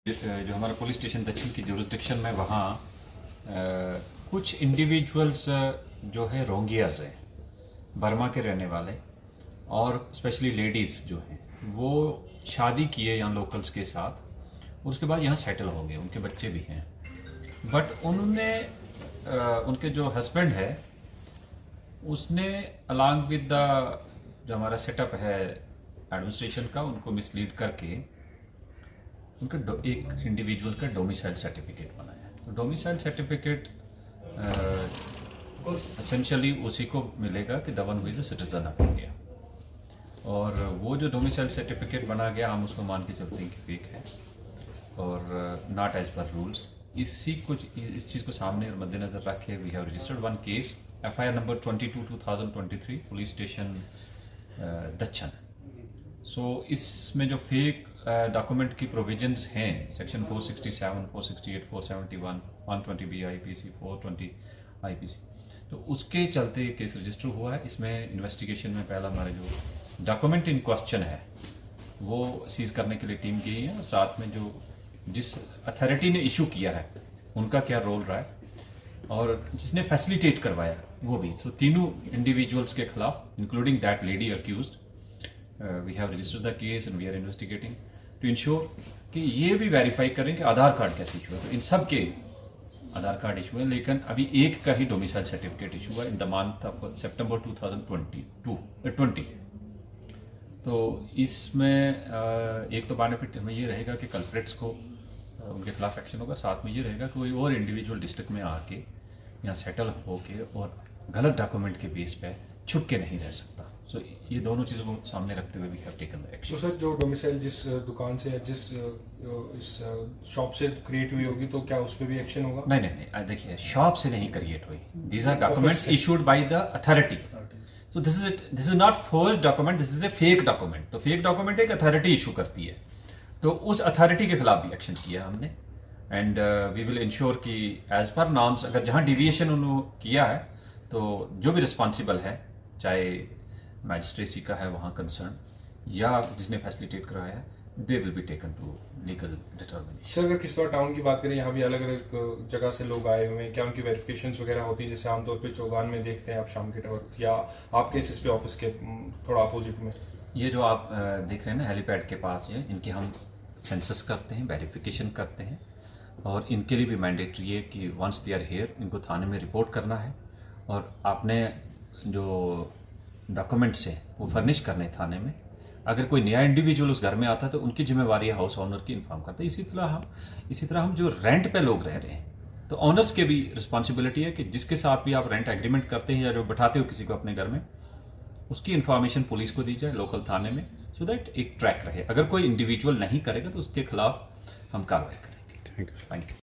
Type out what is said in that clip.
जो हमारा police station दक्षिण की जुरिस्डिक्शन में वहाँ कुछ इंडिविजुअल्स जो है रोंगियाज हैं, बर्मा के रहने वाले, और स्पेशली लेडीज़ जो हैं वो शादी किए यहाँ लोकल्स के साथ, उसके बाद यहाँ सेटल हो गए, उनके बच्चे भी हैं। बट उन्होंने उनके जो हस्बैंड है उसने अलॉन्ग विद द जो हमारा सेटअप है एडमिनिस्ट्रेशन का, उनको मिसलीड करके उनका एक इंडिविजुअल का डोमिसाइल सर्टिफिकेट बनाया। तो डोमिसाइल सर्टिफिकेट एसेंशियली उसी को मिलेगा कि the one who is a citizen of India, और वो जो डोमिसाइल सर्टिफिकेट बना गया हम उसको मान के चलते हैं कि फेक है और नॉट एज पर रूल्स। इस चीज़ को सामने और मद्देनजर रखे we have registered one case FIR number 22/2023 police station Dakshin. So इसमें जो फेक डॉक्यूमेंट की प्रोविजंस हैं सेक्शन 467, 468, 471, 120 BIPC, 420 IPC, तो उसके चलते केस रजिस्टर हुआ है। इसमें इन्वेस्टिगेशन में पहला हमारे जो डॉक्यूमेंट इन क्वेश्चन है वो सीज करने के लिए टीम गई है, और साथ में जो जिस अथॉरिटी ने इशू किया है उनका क्या रोल रहा है और जिसने फैसिलिटेट करवाया वो भी। सो तीनों इंडिविजुअल्स के खिलाफ including that lady accused we have registered the case and we are investigating to ensure कि ये भी वेरीफाई करें कि आधार कार्ड कैसे इशू है। तो इन सब के आधार कार्ड इशू है, लेकिन अभी एक का ही डोमिसाइल सर्टिफिकेट इशू हुआ इन द मंथ ऑफ सितंबर 2020। तो इसमें एक तो बेनिफिट हमें ये रहेगा कि कल्प्रेट्स को उनके खिलाफ एक्शन होगा, साथ में ये रहेगा कि कोई और इंडिविजुअल डिस्ट्रिक्ट में आके यहाँ सेटल होके और गलत डॉक्यूमेंट के बेस पे छुप के नहीं रह सकता। सो ये दोनों चीज़ों को सामने रखते हुए we have taken the action. तो सर जो डोमिसाइल जिस दुकान से या जिस इस शॉप से क्रिएट हुई होगी तो क्या उस पर भी एक्शन होगा? नहीं, देखिए शॉप से नहीं क्रिएट हुई, these are documents issued by the authority. So this is not forced document, this is a fake document. तो फेक डॉक्यूमेंट एक अथॉरिटी इशू करती है, तो उस अथॉरिटी के खिलाफ भी एक्शन किया हमने, एंड वी विल इंश्योर कि एज पर नॉर्म्स अगर जहां डिविएशन उन्होंने किया है तो जो भी रिस्पॉन्सिबल है, चाहे मैजिस्ट्रेसी का है वहाँ कंसर्न या जिसने फैसिलिटेट कराया है, they will be taken to legal determination. Sir अगर किसी टाउन की बात करें, यहाँ भी अलग अलग जगह से लोग आए हुए हैं, क्या उनकी वेरिफिकेशंस वगैरह होती है जैसे आमतौर पे चौगान में देखते हैं आप शाम के वक्त, या आपके SSP ऑफिस के थोड़ा अपोजिट में? ये जो आप देख रहे हैं ना हेलीपैड के पास, ये इनके हम सेंसस करते हैं, वेरिफिकेशन करते हैं, और इनके लिए भी मैंडेटरी है कि वंस दे आर हियर इनको थाने में रिपोर्ट करना है, और आपने जो डॉक्यूमेंट्स हैं वो फर्निश करने थाने में। अगर कोई नया इंडिविजुअल उस घर में आता है तो उनकी जिम्मेवारी है हाउस ओनर की इन्फॉर्म करते हैं। इसी तरह हम जो रेंट पे लोग रह रहे हैं तो ऑनर्स के भी रिस्पॉन्सिबिलिटी है कि जिसके साथ भी आप रेंट एग्रीमेंट करते हैं या जो बैठाते हो किसी को अपने घर में, उसकी इन्फॉर्मेशन पुलिस को दी जाए लोकल थाने में, सो दैट एक ट्रैक रहे। अगर कोई इंडिविजुअल नहीं करेगा तो उसके खिलाफ हम कार्रवाई करेंगे। Thank you.